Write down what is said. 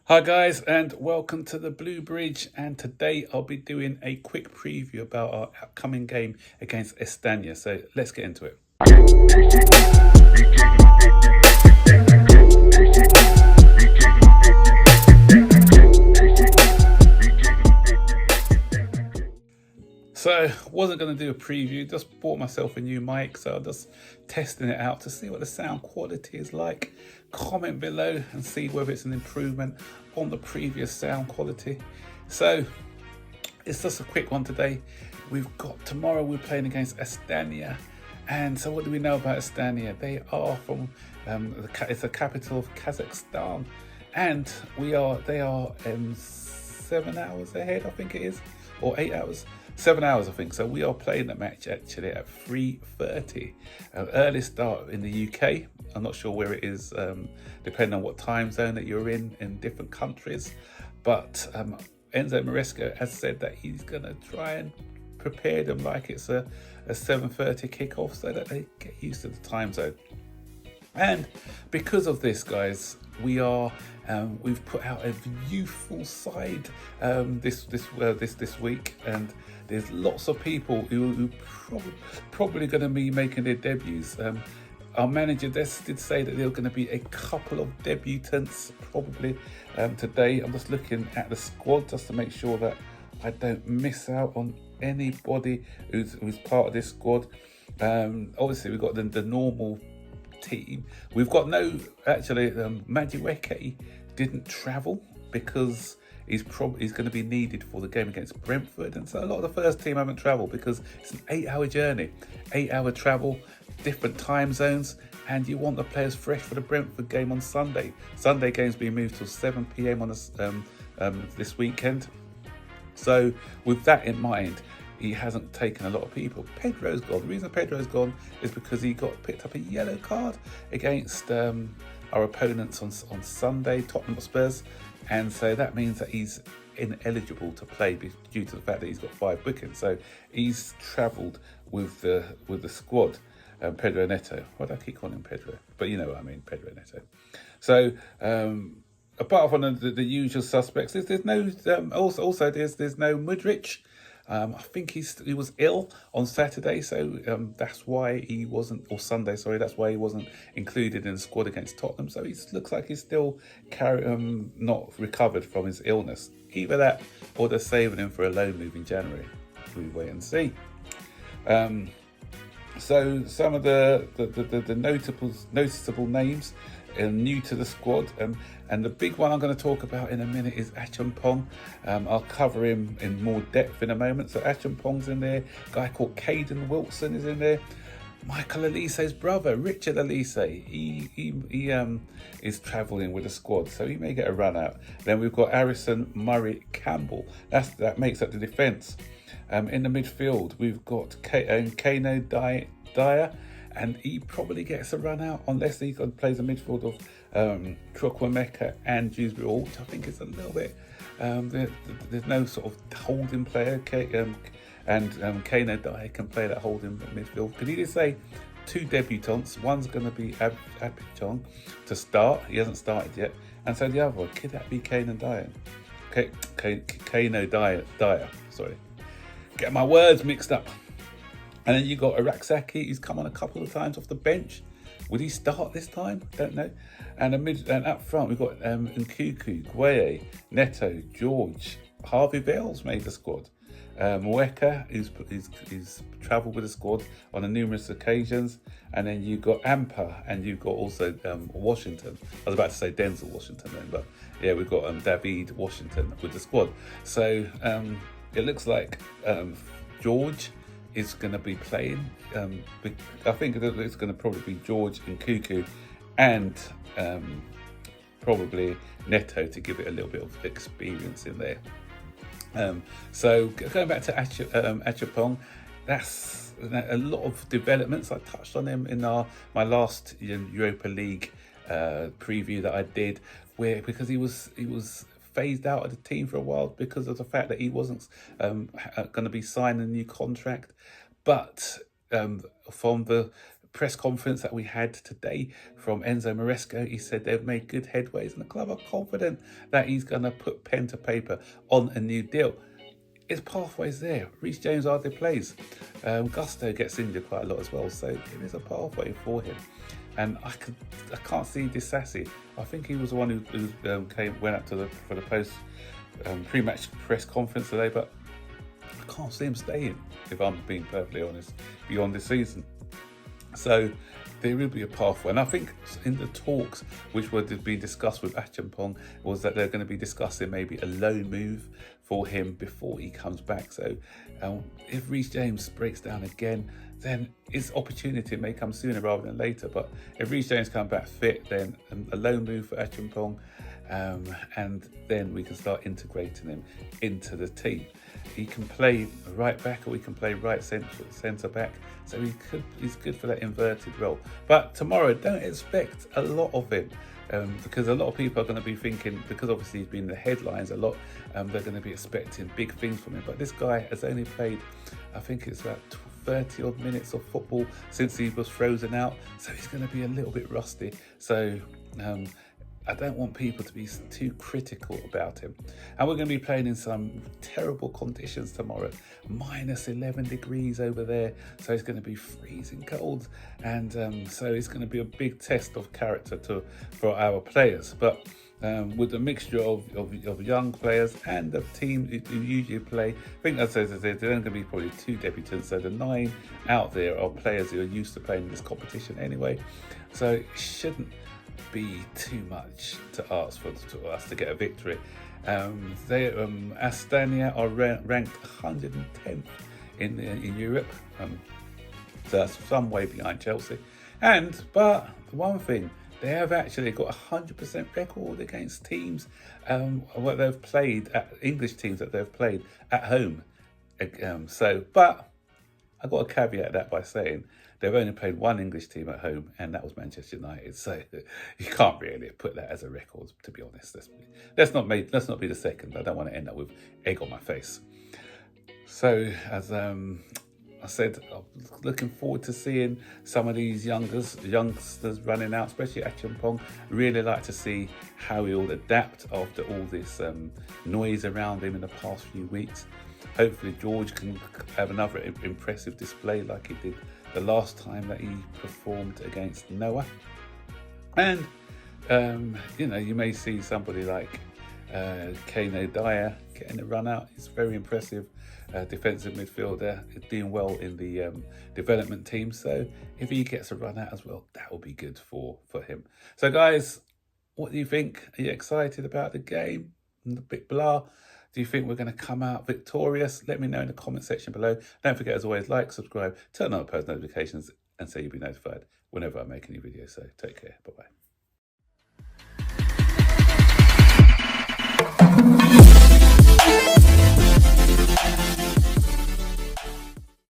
Hi guys, and welcome to the Blue Bridge. And today I'll be doing a quick preview about our upcoming game against Astana. So let's get into it. So wasn't going to do a preview, just bought myself a new mic, so I'm just testing it out to see what the sound quality is like. Comment below and see whether it's an improvement on the previous sound quality. So it's just a quick one today. Tomorrow we're playing against Astana. And so what do we know about Astana? They are from, it's the capital of Kazakhstan. And they are 7 hours ahead, I think it is, or 8 hours. 7 hours, I think. So we are playing the match actually at 3:30. Early start in the UK. I'm not sure where it is, depending on what time zone that you're in different countries. But Enzo Maresca has said that he's going to try and prepare them like it's a 7:30 kickoff so that they get used to the time zone. And because of this, guys, we've put out a youthful side this week, and there's lots of people who probably going to be making their debuts. Our manager did say that there are going to be a couple of debutants probably today. I'm just looking at the squad just to make sure that I don't miss out on anybody who's part of this squad. Obviously, we've got the normal team. We've got Madueke didn't travel because he's going to be needed for the game against Brentford, and so a lot of the first team haven't travelled because it's an 8-hour journey, 8-hour travel, different time zones, and you want the players fresh for the Brentford game on Sunday. Sunday game's being moved till 7 p.m. on this weekend. So with that in mind, he hasn't taken a lot of people. Pedro's gone. The reason Pedro's gone is because he got picked up a yellow card against our opponents on Sunday, Tottenham Spurs, and so that means that he's ineligible to play due to the fact that he's got 5 bookings. So he's travelled with the squad. Pedro Neto. Why do I keep calling him Pedro? But you know what I mean, Pedro Neto. So apart from the usual suspects, there's no also there's no Mudryk. I think he was ill on Saturday, so that's why he wasn't, or Sunday, sorry, that's why he wasn't included in the squad against Tottenham. So he looks like he's still not recovered from his illness. Either that, or they're saving him for a loan move in January. We wait and see. So some of the noticeable names are new to the squad, and the big one I'm going to talk about in a minute is Acheampong. I'll cover him in more depth in a moment. So Acheampong's in there. A guy called Caden Wilson is in there. Michael Elise's brother, Richard Elise, he is travelling with the squad, so he may get a run out. Then we've got Harrison Murray Campbell. That makes up the defence. In the midfield, we've got Kano Dyer, and he probably gets a run out unless he plays a midfield of Chukwuemeka and Dewsbury Hall, which I think is a little bit. There's no sort of holding player, and Kano Dyer can play that holding midfield. Because he did say 2 debutants. One's going to be Acheampong to start. He hasn't started yet, and so the other one, could that be Kano Dyer? Kano Dyer. Sorry. Get my words mixed up. And then you got Araxaki, who's come on a couple of times off the bench. Would he start this time? Don't know. And up front, we've got Nkuku, Gueye, Neto, George, Harvey Bales made the squad. Mweka, who's travelled with the squad on numerous occasions. And then you've got Ampa, and you've got also Washington. I was about to say Denzel Washington then, but yeah, we've got David Washington with the squad. So it looks like George is going to be playing. I think it's going to probably be George and Nkuku and probably Neto to give it a little bit of experience in there. So going back to Acheampong, that's a lot of developments. I touched on him in my last Europa League preview that I did, because he was phased out of the team for a while because of the fact that he wasn't going to be signing a new contract. But from the press conference that we had today from Enzo Maresco, he said they've made good headways and the club are confident that he's going to put pen to paper on a new deal. His pathway's there. Reece James hardly plays. Gusto gets injured quite a lot as well, so there is a pathway for him. And I can't see Disassi. I think he was the one who went up for the post pre-match press conference today, but I can't see him staying, if I'm being perfectly honest, beyond this season. So there will be a pathway. And I think in the talks which were being discussed with Acheampong was that they're going to be discussing maybe a loan move for him before he comes back. So if Reece James breaks down again, then his opportunity may come sooner rather than later. But if Reece James comes back fit, then a loan move for Acheampong, and then we can start integrating him into the team. He can play right back or he can play right centre back. So he's good for that inverted role. But tomorrow, don't expect a lot of him. Because a lot of people are going to be thinking, because obviously he's been in the headlines a lot, they're going to be expecting big things from him. But this guy has only played, I think it's about 30 odd minutes of football since he was frozen out. So he's going to be a little bit rusty. So I don't want people to be too critical about him. And we're going to be playing in some terrible conditions tomorrow. Minus 11 degrees over there. So it's going to be freezing cold. And so it's going to be a big test of character for our players. But with a mixture of young players and the team who usually play, I think that's there's only going to be probably 2 debutants. So the 9 out there are players who are used to playing this competition anyway. So it shouldn't be too much to ask for us to get a victory. Astana are ranked 110th in Europe, so that's some way behind Chelsea. But one thing, they have actually got a 100% record against teams what they've played English teams that they've played at home. But I got to caveat that by saying they've only played one English team at home, and that was Manchester United. So you can't really put that as a record, to be honest. Let's not be the second. I don't want to end up with egg on my face. So as I said, I'm looking forward to seeing some of these youngsters running out, especially Acheampong. Really like to see how he'll adapt after all this noise around him in the past few weeks. Hopefully George can have another impressive display like he did the last time that he performed against Noah. And, you may see somebody like Kane Dyer getting a run out. He's very impressive defensive midfielder, doing well in the development team. So if he gets a run out as well, that will be good for him. So guys, what do you think? Are you excited about the game? The big blah? Do you think we're going to come out victorious? Let me know in the comment section below. Don't forget, as always, like, subscribe, turn on post notifications, and so you'll be notified whenever I make a new video. So take care. Bye-bye.